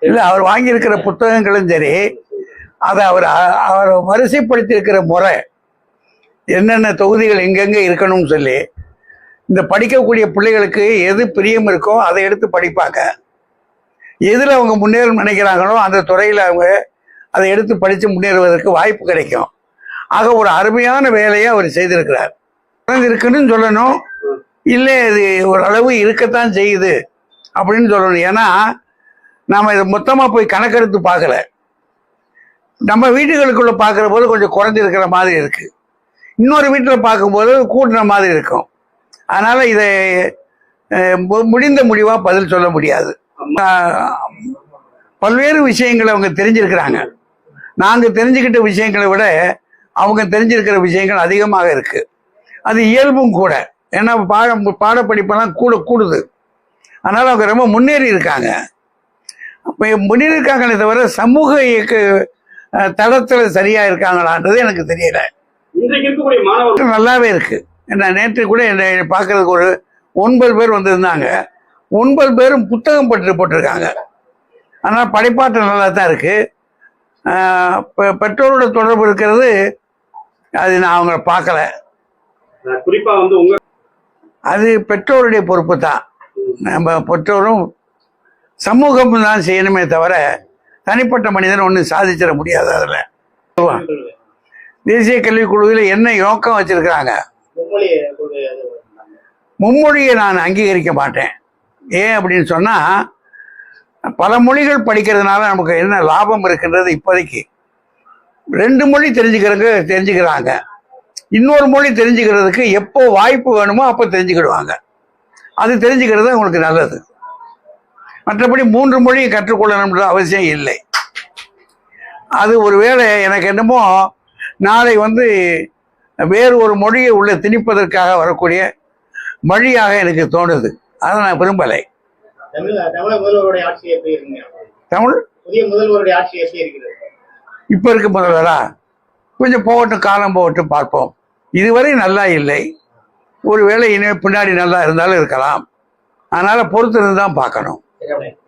இல்லை, அவர் வாங்கியிருக்கிற புத்தகங்களும் சரி, அதை அவர் வரிசைப்படுத்தியிருக்கிற முறை, என்னென்ன தொகுதிகள் எங்கெங்கே இருக்கணும்னு சொல்லி, இந்த படிக்கக்கூடிய பிள்ளைகளுக்கு எது பிரியம் இருக்கோ அதை எடுத்து படிப்பாங்க. எதில் அவங்க முன்னேற நினைக்கிறாங்களோ அந்த துறையில் அவங்க அதை எடுத்து படித்து முன்னேறுவதற்கு வாய்ப்பு கிடைக்கும். ஆக ஒரு அருமையான வேலையை அவர் செய்திருக்கிறார். இருக்குன்னு சொல்லணும், இல்லை இது ஓரளவு இருக்கத்தான் செய்யுது அப்படின்னு சொல்லணும். ஏன்னா நாம் இதை மொத்தமாக போய் கணக்கெடுத்து பார்க்கல. நம்ம வீடுகளுக்குள்ள பார்க்குற போது கொஞ்சம் குறைஞ்சிருக்கிற மாதிரி இருக்கு, இன்னொரு வீட்டில் பார்க்கும்போது கூட்டின மாதிரி இருக்கும். அதனால் இதை முடிந்த முடிவாக பதில் சொல்ல முடியாது. பல்வேறு விஷயங்களை அவங்க தெரிஞ்சிருக்கிறாங்க. நாங்கள் தெரிஞ்சுக்கிட்ட விஷயங்களை விட அவங்க தெரிஞ்சிருக்கிற விஷயங்கள் அதிகமாக இருக்குது. அது இயல்பும் கூட. ஏன்னா பாடப்படிப்பெல்லாம் கூடுது. அதனால் அவங்க ரொம்ப முன்னேறி இருக்காங்க. அப்போ முன்னேறி இருக்காங்களே தவிர சமூக இயக்க தளத்தில் சரியாக இருக்காங்களான்றது எனக்கு தெரியல. நல்லாவே இருக்கு. நான் நேற்று கூட என்னை பார்க்கறதுக்கு ஒரு 9 பேர் வந்திருந்தாங்க. 9 பேரும் புத்தகம் போட்டிருக்காங்க. அதனால் படைப்பாற்றல் நல்லா தான் இருக்கு. பெற்றோரோட தொடர்பு இருக்கிறது, அது நான் அவங்கள பார்க்கல. குறிப்பா உங்க அது பெற்றோருடைய பொறுப்பு தான். நம்ம பெற்றோரும் சமூகம் தான் செய்யணுமே தவிர தனிப்பட்ட மனிதன் ஒன்றும் சாதிச்சிட முடியாது. அதில் தேசிய கல்விக் குழுவில் என்ன நோக்கம் வச்சிருக்கிறாங்க? மும்மொழியை நான் அங்கீகரிக்க மாட்டேன். ஏன் அப்படின்னு சொன்னால், பல மொழிகள் படிக்கிறதுனால நமக்கு என்ன லாபம் இருக்குன்றது இப்போதைக்கு 2 மொழி தெரிஞ்சுக்கிறாங்க. இன்னொரு மொழி தெரிஞ்சுக்கிறதுக்கு எப்போ வாய்ப்பு வேணுமோ அப்போ தெரிஞ்சுக்கிடுவாங்க. அது தெரிஞ்சுக்கிறது உங்களுக்கு நல்லது. மற்றபடி 3 மொழியை கற்றுக்கொள்ளணும்ன்ற அவசியம் இல்லை. அது ஒருவேளை எனக்கு என்னமோ நாளை வேறு ஒரு மொழியை உள்ள திணிப்பதற்காக வரக்கூடிய மொழியாக எனக்கு தோணுது. அதை நான் விரும்பலை. தமிழ் இப்ப இருக்க முதல்வரா கொஞ்சம் போகட்டும், காலம் போகட்டும், பார்ப்போம். இதுவரை நல்லா இல்லை, ஒருவேளை இனிமே பின்னாடி நல்லா இருந்தாலும் இருக்கலாம். அதனால பொறுத்து இருந்து தான் பார்க்கணும்.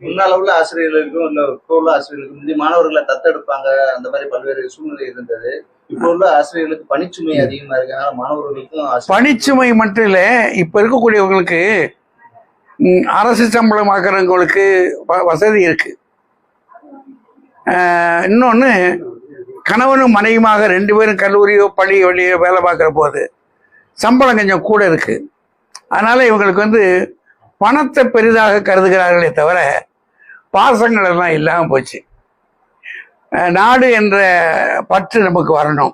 முன்னால உள்ள ஆசிரியர்களுக்கும் இல்ல இப்போ உள்ள ஆசிரியர்களுக்கும் முந்தைய மாணவர்களை தத்தெடுப்பாங்க, அந்த மாதிரி பல்வேறு சூழ்நிலை இருந்தது. இப்போ உள்ள ஆசிரியர்களுக்கு பணிச்சுமை அதிகமா இருக்கு. அதனால மாணவர்களுக்கும் பணிச்சுமை மட்டும் இல்லை, இப்ப இருக்கக்கூடியவங்களுக்கு அரசு சம்பளம் ஆக்குறவங்களுக்கு வசதி இருக்கு. இன்னொன்று, கணவனும் மனைவியுமாக 2 பேரும் கல்லூரியோ பள்ளியோ வேலை பார்க்குற போது சம்பளம் கொஞ்சம் கூட இருக்கு. அதனால இவங்களுக்கு பணத்தை பெரிதாக கருதுகிறார்களே தவிர பாசங்கள் எல்லாம் இல்லாமல் போச்சு. நாடு என்ற பற்று நமக்கு வரணும்.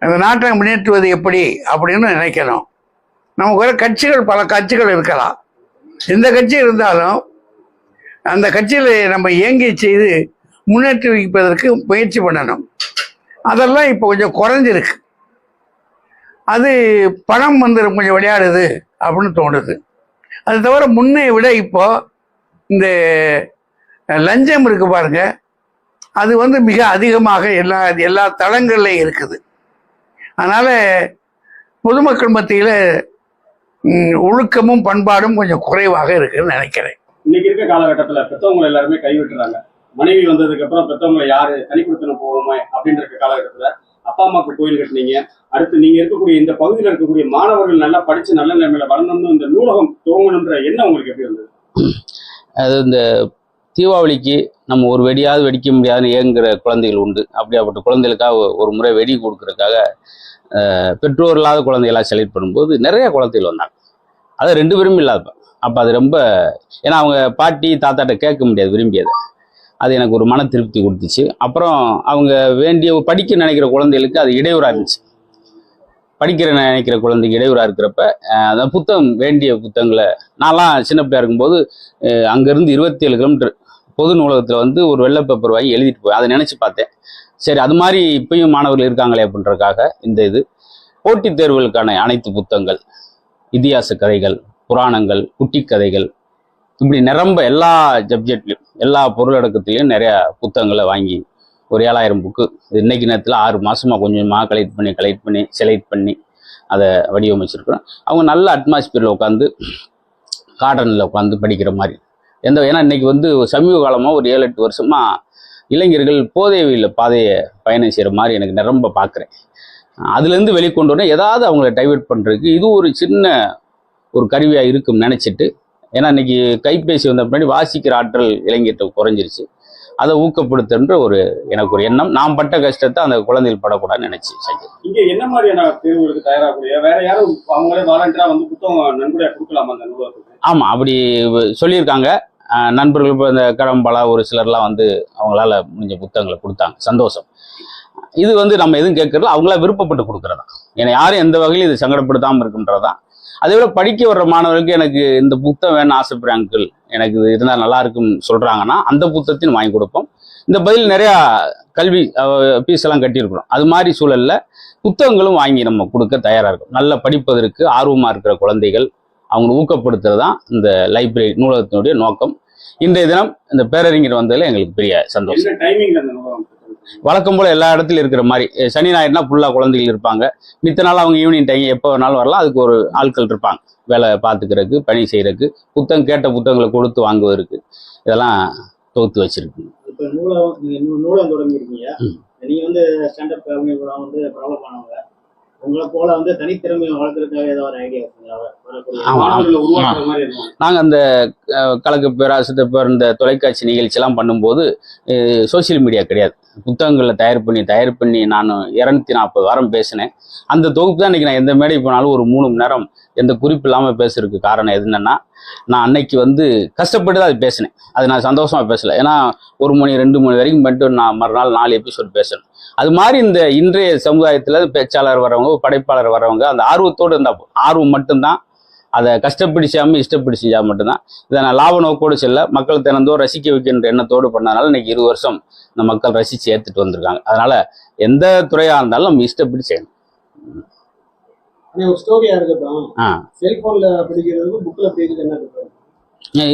அந்த நாட்டை முன்னேற்றுவது எப்படி அப்படின்னு நினைக்கணும். நமக்கு வர கட்சிகள், பல கட்சிகள் இருக்கலாம். எந்த கட்சி இருந்தாலும் அந்த கட்சியில் நம்ம இயங்கி செய்து முன்னேற்றி வைப்பதற்கு முயற்சி பண்ணணும். அதெல்லாம் இப்போ கொஞ்சம் குறைஞ்சிருக்கு. அது பணம் கொஞ்சம் விளையாடுது அப்படின்னு தோணுது. அது தவிர முன்னே விட இப்போ இந்த லஞ்சம் இருக்கு பாருங்க, அது மிக அதிகமாக எல்லா தளங்கள்லையும் இருக்குது. அதனால பொதுமக்கள் மத்தியில் ஒழுக்கமும் பண்பாடும் கொஞ்சம் குறைவாக இருக்குன்னு நினைக்கிறேன். இன்னைக்கு இருக்க காலகட்டத்தில் பெற்றவங்களை எல்லாருமே கைவிட்டுறாங்க. மனைவி வந்ததுக்கு அப்புறம் பெற்றவங்களை யாரு தனி கொடுத்துன்னு போவோமே அப்படின்ற காலகட்டத்தில் அப்பா அம்மாவுக்கு கோயில் கட்டினீங்க. அடுத்து நீங்க இருக்கக்கூடிய இந்த பகுதியில் இருக்கக்கூடிய மாணவர்கள் நல்லா படிச்சு நல்ல நிலைமையில வரணும்னு இந்த நூலகம் துவங்கணுன்ற எண்ணம் உங்களுக்கு எப்படி வந்தது? அது இந்த தீபாவளிக்கு நம்ம ஒரு வெடியாவது வெடிக்க முடியாதுன்னு ஏங்குற குழந்தைகள் உண்டு. அப்படியாப்பட்ட குழந்தைகளுக்காக ஒரு முறை வெடி கொடுக்கறதுக்காக பெற்றோர் இல்லாத குழந்தைகளாக செலக்ட் பண்ணும்போது நிறைய குழந்தைகள் வந்தாங்க. அது 2 பேரும் இல்லாதப்ப. அப்போ அது ரொம்ப, ஏன்னா அவங்க பாட்டி தாத்தாட்ட கேட்க முடியாது, விரும்பியது. அது எனக்கு ஒரு மன திருப்தி கொடுத்துச்சு. அப்புறம் அவங்க படிக்க நினைக்கிற குழந்தைகளுக்கு அது இடையூறாக இருந்துச்சு. படிக்கிற நினைக்கிற குழந்தைக்கு இடையூறாக இருக்கிறப்ப அந்த வேண்டிய புத்தகங்களை நான்லாம் சின்ன பிள்ளையா இருக்கும்போது அங்கேருந்து 27 கிலோமீட்டர் பொது நூலகத்தில் ஒரு வெள்ளை பேப்பர் வாங்கி எழுதிட்டு போய் அதை நினச்சி பார்த்தேன். சரி, அது மாதிரி இப்பயும் மாணவர்கள் இருக்காங்களே அப்படின்றதுக்காக இந்த போட்டித் தேர்வுகளுக்கான அனைத்து புத்தகங்கள், இதிகாச கதைகள், புராணங்கள், குட்டி கதைகள், இப்படி நிரம்ப எல்லா சப்ஜெக்ட்லையும் எல்லா பொருளடக்கத்திலையும் நிறையா புத்தகங்களை வாங்கி ஒரு 7000 புக்கு இன்னைக்கு நேரத்தில் 6 மாதமாக கொஞ்சமாக கலெக்ட் பண்ணி செலக்ட் பண்ணி அதை வடிவமைச்சிருக்கிறோம். அவங்க நல்ல அட்மாஸ்பியரில் உட்காந்து கார்டனில் உட்காந்து படிக்கிற மாதிரி ஏன்னா இன்னைக்கு வந்து சமீப காலமாக ஒரு 7-8 வருஷமா இளைஞர்கள் போதை பாதையை பயணம் செய்கிற மாதிரி எனக்கு ரொம்ப பார்க்குறேன். அதுலேருந்து வெளிக்கொண்டு வரணும், ஏதாவது அவங்கள டைவெர்ட் பண்ணுறதுக்கு இது ஒரு சின்ன ஒரு கருவியாக இருக்கும்னு நினச்சிட்டு, ஏன்னா இன்னைக்கு கைபேசி வந்த பின்னாடி வாசிக்கிற ஆற்றல் இளைஞர்கிட்ட குறைஞ்சிருச்சு. அதை ஊக்கப்படுத்துன்ற எனக்கு ஒரு எண்ணம். நான் பட்ட கஷ்டத்தை அந்த குழந்தைகள் படக்கூடாதுன்னு நினைச்சு செஞ்சேன். இங்க என்ன மாதிரியான தேர்வுகளுக்கு தயாராகக்கூடிய வேற யாரும் அவங்களே வாலண்டியரா வந்து புத்தகம் நன்கொடையா கொடுக்கலாமா அந்த நூலகத்துக்கு? ஆமா, அப்படி சொல்லியிருக்காங்க. நண்பர்கள் இப்போ இந்த கடம்பலா ஒரு சிலர்லாம் வந்து அவங்களால முடிஞ்ச புத்தகங்களை கொடுத்தாங்க, சந்தோஷம். இது வந்து நம்ம எதுவும் கேட்கறதுல அவங்களா விருப்பப்பட்டு கொடுக்குறதா, ஏன்னா யாரும் எந்த வகையிலும் இது சங்கடப்படுத்தாமல் இருக்குன்றதான். அதே போல படிக்க வர்ற மாணவர்களுக்கு எனக்கு இந்த புத்தகம் வேணும்னு ஆசைப்படுறேன் அங்கிள், எனக்கு இது இருந்தால் நல்லா இருக்குன்னு சொல்றாங்கன்னா அந்த புத்தகத்தையும் வாங்கி கொடுப்போம். இந்த பதில் நிறையா கல்வி ஃபீஸ் எல்லாம் கட்டியிருக்கிறோம். அது மாதிரி சூழல்ல புத்தகங்களும் வாங்கி நம்ம கொடுக்க தயாராக இருக்கும். நல்லா படிப்பதற்கு ஆர்வமாக இருக்கிற குழந்தைகள் அவங்களை ஊக்கப்படுத்துறது தான் இந்த லைப்ரரி நூலகத்தினுடைய நோக்கம். இன்றைய தினம் இந்த பேரறிஞர் வந்ததில் எங்களுக்கு பெரிய சந்தோஷம். வழக்கம் போல எல்லா இடத்துலையும் இருக்கிற மாதிரி சனி ஞாயிறுனா ஃபுல்லாக குழந்தைகள் இருப்பாங்க. மித்த நாள் அவங்க ஈவினிங் டைம் எப்போ வேணாலும் வரலாம். அதுக்கு ஒரு ஆட்கள் இருப்பாங்க வேலை பார்த்துக்கிறதுக்கு, பணி செய்யறதுக்கு, கேட்ட புத்தகங்களை கொடுத்து வாங்குவதற்கு. இதெல்லாம் தொகுத்து வச்சிருக்கு. இப்போ நூலகம் தொடங்கியிருக்கீங்க. நீங்க வந்து ஸ்டாண்டப் கூட வந்து ப்ராப்ளம் ஆனவங்க, உங்களை போல வந்து தனித்திறமையை வளர்க்கறதுக்காக ஏதாவது ஒரு ஐடியா நாங்கள் அந்த கலக்கு பேர் அசத்த பேர் இந்த தொலைக்காட்சி நிகழ்ச்சியெல்லாம் பண்ணும்போது சோசியல் மீடியா கிடையாது. புத்தகங்களை தயார் பண்ணி நான் 240 வாரம் பேசினேன். அந்த தொகுப்பு தான் இன்றைக்கி நான் எந்த மேடை போனாலும் ஒரு 3 மணி நேரம் எந்த குறிப்பு இல்லாமல் பேசுறதுக்கு காரணம் என்னன்னா, நான் அன்னைக்கு வந்து கஷ்டப்பட்டு தான் அது பேசினேன். அது நான் சந்தோஷமாக பேசலை. ஏன்னா 1 மணி 2 மணி வரைக்கும் பண்ணிட்டு நான் மறுநாள் 4 எபிசோட் பேசணும். அது மாதிரி இந்த இன்றைய சமுதாயத்தில் பேச்சாளர் வர்றவங்க, படைப்பாளர் வர்றவங்க அந்த ஆர்வத்தோடு இருந்தால் ஆர்வம் மட்டும்தான், அதை கஷ்டப்பிடிச்சாமல் இஷ்டப்படி செஞ்சால் மட்டும்தான். இதை நான் லாப நோக்கோடு செல்ல மக்கள் தினந்தோறும் ரசிக்க வைக்கின்ற எண்ணத்தோடு பண்ணதுனால இன்னைக்கு 20 வருஷம் இந்த மக்கள் ரசித்து ஏற்றுட்டு வந்திருக்காங்க. அதனால எந்த துறையாக இருந்தாலும் நம்ம இஷ்டப்படி செய்யணும். ஸ்டோரியா இருக்கட்டும், செல்போன்ல படிக்கிறதுக்கு புக்ல படிக்கிறது என்ன?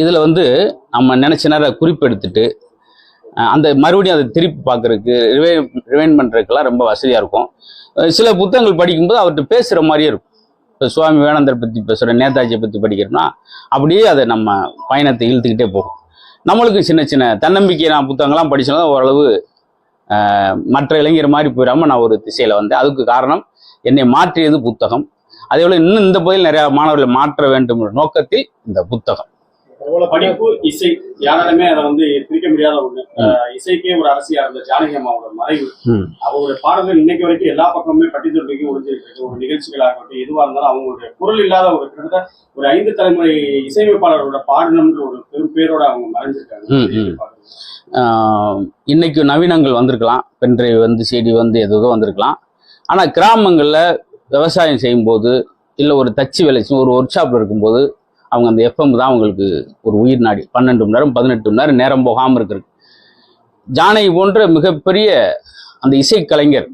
இதுல வந்து நம்ம நினைச்ச நேரம் குறிப்பெடுத்துட்டு அந்த மறுபடியும் அதை திருப்பி பார்க்கறதுக்கு ரிவைண்ட் பண்றதுக்கெல்லாம் ரொம்ப வசதியா இருக்கும். சில புத்தகங்கள் படிக்கும்போது அவர்கிட்ட பேசுற மாதிரியே இருக்கும். இப்போ சுவாமி விவேகானந்தர் பற்றி பேசுகிறேன், நேதாஜியை பற்றி படிக்கிறோம்னா அப்படியே அதை நம்ம பயணத்தை இழுத்துக்கிட்டே போகும். நம்மளுக்கு சின்ன சின்ன தன்னம்பிக்கை நான் புத்தகங்கள்லாம் படிச்சோன்னா ஓரளவு மற்ற இளைஞர் மாதிரி போயிடாமல் நான் ஒரு திசையில் வந்தேன். அதுக்கு காரணம் என்னை மாற்றியது புத்தகம். அதே போல் இன்னும் இந்த பகுதியில் நிறையா மாணவர்களை மாற்ற வேண்டும் என்ற நோக்கத்தில் இந்த புத்தகம். படிப்பு, இசை யாராலுமே அதை வந்து பிரிக்க முடியாத ஒண்ணு. இசைக்கே ஒரு அரசியா இருந்த ஜானகி அம்மாவோட மறைவு, அவங்களுடைய பாடல்கள் இன்னைக்கு வரைக்கும் எல்லா பக்கமுமே பட்டி தொட்டிக்கு ஒழிஞ்சிட்டு இருக்கு. ஒரு நிகழ்ச்சிகளாகட்டும் எதுவா இருந்தாலும் அவங்களுடைய குரல் இல்லாத ஒரு கிட்டத்தட்ட ஒரு 5 தலைமுறை இசையமைப்பாளரோட பாடணும்ன்ற ஒரு பெரும் பேரோட அவங்க மறைஞ்சிருக்காங்க. இன்னைக்கு நவீனங்கள் வந்திருக்கலாம், பென்ட்ரைவ் வந்து CD வந்து எதோ வந்திருக்கலாம். ஆனால் கிராமங்களில் விவசாயம் செய்யும்போது இல்லை ஒரு தச்சு வேலை ஒரு ஒர்க் ஷாப்பில் இருக்கும்போது அவங்க அந்த FM தான் அவங்களுக்கு ஒரு உயிர் நாடி. 12 மணி நேரம் 18 மணி நேரம் நேரம் போகாமல் இருக்கிறது. ஜானகி போன்ற மிகப்பெரிய அந்த இசைக்கலைஞர்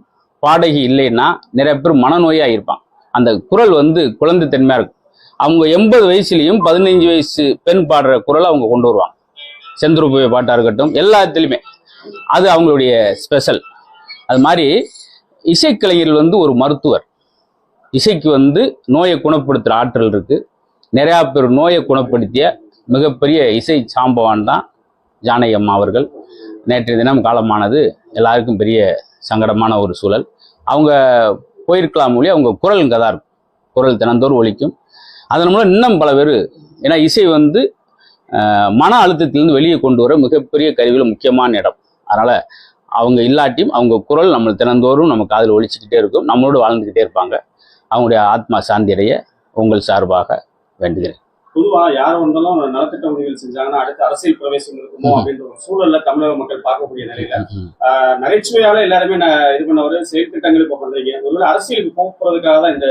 பாடகி இல்லைன்னா நிறைய பேர் மனநோயாக இருப்பான். அந்த குரல் வந்து குழந்தை தன்மையாக இருக்கும். அவங்க 80 வயசுலேயும் 15 வயசு பெண் பாடுற குரலை அவங்க கொண்டு வருவாங்க. செந்துருப்பை பாட்டாக இருக்கட்டும், எல்லாத்துலேயுமே அது அவங்களுடைய ஸ்பெஷல். அது மாதிரி இசைக்கலைஞர்கள் வந்து ஒரு மருத்துவர். இசைக்கு வந்து நோயை குணப்படுத்துகிற ஆற்றல் இருக்கு. நிறையா பேர் நோயை குணப்படுத்திய மிகப்பெரிய இசை சாம்பவான் தான் ஜானகி அம்மா அவர்கள். நேற்றைய தினம் காலமானது எல்லாருக்கும் பெரிய சங்கடமான ஒரு சூழல். அவங்க போயிருக்கலாம் மொழி, அவங்க குரல் இங்கே தான் இருக்கும். குரல் தினந்தோறும் ஒலிக்கும். அதன் மூலம் இன்னும் பல பேர், ஏன்னா இசை வந்து மன அழுத்தத்திலிருந்து வெளியே கொண்டு வர மிகப்பெரிய கருவியில் முக்கியமான இடம். அதனால் அவங்க இல்லாட்டியும் அவங்க குரல் நம்ம தினந்தோறும் நம்ம காதில் ஒலிச்சுக்கிட்டே இருக்கும், நம்மளோடு வாழ்ந்துக்கிட்டே இருப்பாங்க. அவங்களுடைய ஆத்மா சாந்தி அடைய உங்கள் சார்பாக வேண்டுகிறேன். பொதுவா யார் வந்தாலும் நலத்திட்ட உதவிகள் செஞ்சாங்கன்னா அடுத்து அரசியல் பிரவேசம் இருக்குமோ அப்படின்ற ஒரு சூழல்ல தமிழக மக்கள் பார்க்கக்கூடிய நிலையில நகைச்சுவையால எல்லாருமே இது பண்ணவரு செயல் திட்டங்களுக்கு பண்றீங்க. ஒருவேளை அரசியலுக்கு போறதுக்காக தான் இந்த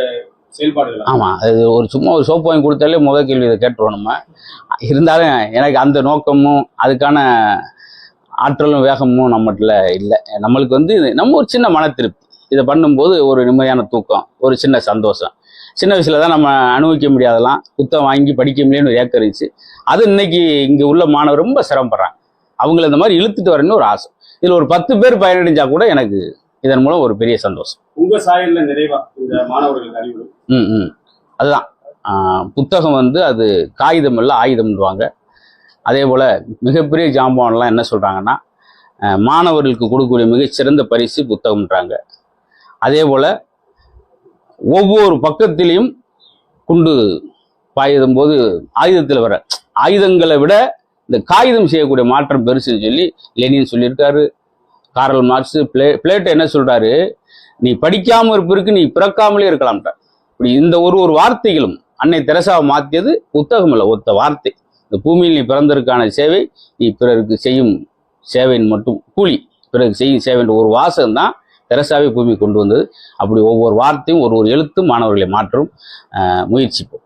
செயல்பாடுகள். ஆமா, அது ஒரு சும்மா ஒரு சோப்பு வாங்கி கொடுத்தாலே முதல் கேள்வி இதை கேட்டுருவோம் நம்ம. இருந்தாலும் எனக்கு அந்த நோக்கமும் அதுக்கான ஆற்றலும் வேகமும் நம்மகிட்ட இல்லை. நம்மளுக்கு வந்து நம்ம ஒரு சின்ன மன திருப்தி, இதை பண்ணும்போது ஒரு நிம்மதியான தூக்கம், ஒரு சின்ன சந்தோஷம். சின்ன வயசுல தான் நம்ம அனுபவிக்க முடியாதெல்லாம் புத்தகம் வாங்கி படிக்க முடியும்னு ஏக்கரிச்சு. அது இன்னைக்கு இங்கே உள்ள மாணவர் ரொம்ப சிரமப்படுறாங்க. அவங்கள இந்த மாதிரி இழுத்துட்டு வரணும்னு ஒரு ஆசை. இதில் ஒரு 10 பேர் பயனடைஞ்சா கூட எனக்கு இதன் மூலம் ஒரு பெரிய சந்தோஷம். உங்க சாயல்ல நிறைவா இந்த மாணவர்களுக்கு அறிவு அதுதான் புத்தகம் வந்து அது காகிதம் இல்லை ஆயுதம்ன்றாங்க. அதே போல் மிகப்பெரிய ஜாம்பவான்லாம் என்ன சொல்கிறாங்கன்னா, மாணவர்களுக்கு கொடுக்கக்கூடிய மிகச்சிறந்த பரிசு புத்தகம்ன்றாங்க. அதே போல் ஒவ்வொரு பக்கத்திலையும் குண்டு பாயுதும் போது ஆயுதத்தில் வர ஆயுதங்களை விட இந்த காகிதம் செய்யக்கூடிய மாற்றம் பெருசுன்னு சொல்லி லெனின் சொல்லியிருக்காரு. காரல் மார்க்ஸ், பிளேட்டோ என்ன சொல்றாரு, நீ படிக்காம இருப்பிற்கு நீ பிறக்காமலே இருக்கலாம்ன்ற. இப்படி இந்த ஒரு வார்த்தைகளும் அன்னை தெரசாவை மாற்றியது புத்தகம் இல்லை, ஒத்த வார்த்தை. இந்த பூமியில் நீ பிறந்ததற்கான சேவை, நீ பிறருக்கு செய்யும் சேவையின் மட்டும் கூலி, பிறருக்கு செய்யும் சேவைன்ற ஒரு வாசகம் தான் தெரசாவை பூமி கொண்டு வந்தது. அப்படி ஒவ்வொரு வார்த்தையும் ஒரு எழுத்தும் மாணவர்களை மாற்றும் முயற்சிப்போம்.